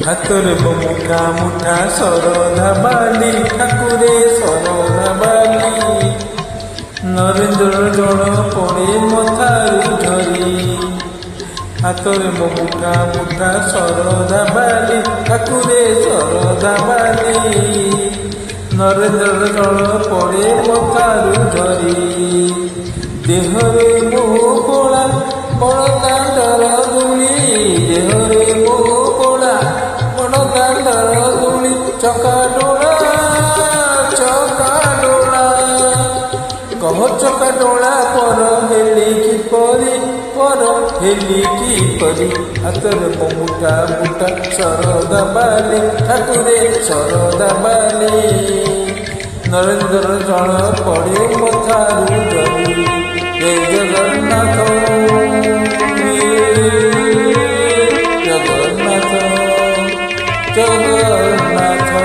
ହାତରେ ମୁଠା ମୁଠା ଶରଧା ବାଲି ଠାକୁରେ ଶରଧା ବାଲି ନରେନ୍ଦ୍ର ଜଳ ପଡ଼େ ମଥାରୁ ଝରି ହାତରେ ମୁଠା ମୁଠା ଶରଧା ବାଲି ଠାକୁରେ ଶରଧା ବାଲି ନରେନ୍ଦ୍ର ଜଳ ପଡ଼େ ମଥାରୁ ଝରି ଦେହରେ ମୋହ କଳା ବଡ଼ ଦାଣ୍ଡର ଧୂଳି ଦେହରେ ମୋହ କଳା ବଡ଼ ଦାଣ୍ଡର ଧୂଳି ଚକା ଡୋଳା କହ ଚକା ଡୋଳା ପର ହେଲି କିପରି ହାତରେ ମୁଠା ମୁଠା ଶରଧା ବାଲି ଠାକୁରେ ଶରଧା ବାଲି ନରେନ୍ଦ୍ର ଜଳ ପଡ଼େ ମଥାରୁ ଝରି ଜୟ ଜଗନ୍ନାଥ ଜଗନ୍ନାଥ ଜଗନ୍ନାଥ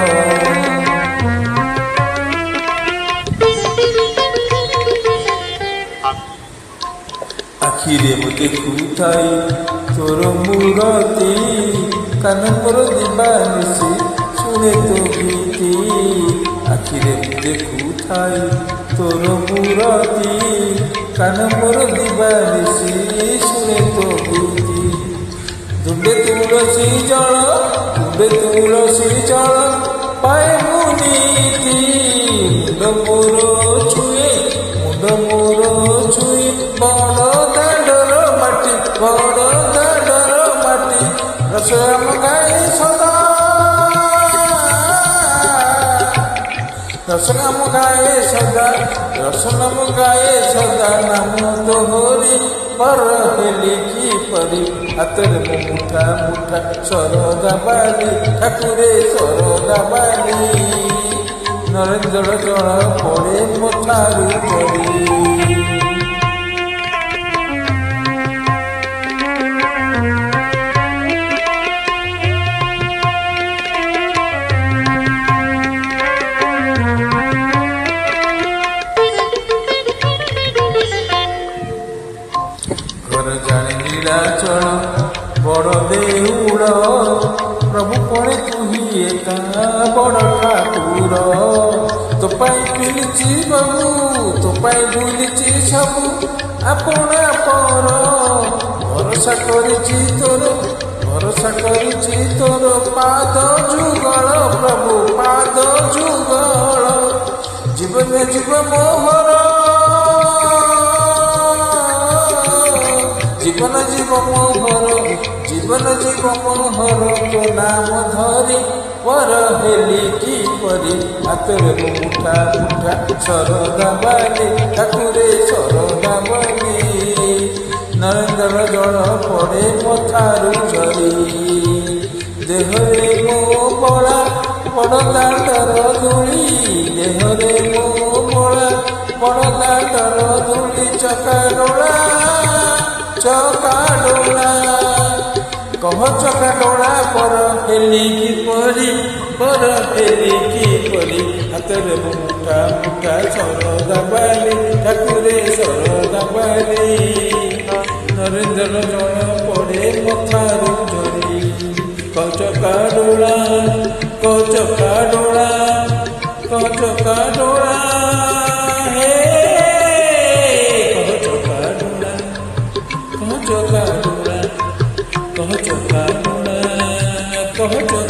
ଆଖିରେ ମୁଁ ଦେଖୁଥାଇ ତୋର ମୂରତି କାନ ମୋର ଦିବାନିଶି ଶୁଣେ ତୋ ଗୀତି ଆଖିରେ ମୁଁ ଦେଖୁଥାଇ ତୋର ମୂରତି କାନ ମୋର ଦିବାନିଶି ଶୁଣେ ତୋ ଗୀତି ତୁଣ୍ଡେ ତୁଳସୀ ଜଳ ପାଏ ମୁଁ ନୀତି ମୁଣ୍ଡ ମୋର ଛୁଏ ବଡ଼ ଦାଣ୍ଡର ମାଟି ରସରାମ ଗାଏ ସଦା ନାମ ତୋହରି ପର ହେଲି କିପରି ହାତରେ ମୁଠା ମୁଠା ଶରଧା ବାଲି ଠାକୁରେ ଶରଧା ବାଲି ନରେନ୍ଦ୍ର ଜଳ ପଡ଼େ ମଥାରୁ ଝରି ଜାଣି ନୀଳାଚଳ ବଡ଼ ଦେଉଳ ପ୍ରଭୁ ପଡ଼େ ତୁହି ଏକା ବଡ଼ ଠାକୁର ତୋ ପାଇଁ ପିଲିଛି ବାବୁ ତୋ ପାଇଁ ବୁଲିଛି ସବୁ ଆପଣ ଭରସା କରିଛି ତୋର ପାଦ ଯୁଗଳ ପ୍ରଭୁ ପାଦ ଯୁଗଳ ଜୀବନ ଯିବ ମୋହର ଜୀବନ ଯିବ ମୋହର ତୋ ନାମ ଧରି ପର ହେଲି କିପରି ହାତରେ ମୁଠା ମୁଠା ଶରଧା ବାଲି ଠାକୁରେ ଶରଧା ବାଲି ନରେନ୍ଦ୍ର ଜଳ ପଡ଼େ ମଥାରୁ ଝରି ଦେହରେ ମୋ ବଳା ବଡ଼ ଦାଣ୍ଡର ଧୂଳି ଦେହରେ ମୋ ବଳା ବଡ଼ ଦାଣ୍ଡର ଧୂଳି ଚକା ଡୋଳା କହ ଚକା ଡୋଳା ପର ହେଲି କିପରି ହାତରେ ମୁଠା ମୁଠା ଶରଧା ବାଲି ଠାକୁରେ ଶରଧା ବାଲି ନରେନ୍ଦ୍ର ଜଳ ପଡ଼େ ମଥାରୁ ଝରି କହ ଚକା ଡୋଳା ହେ कह चोखा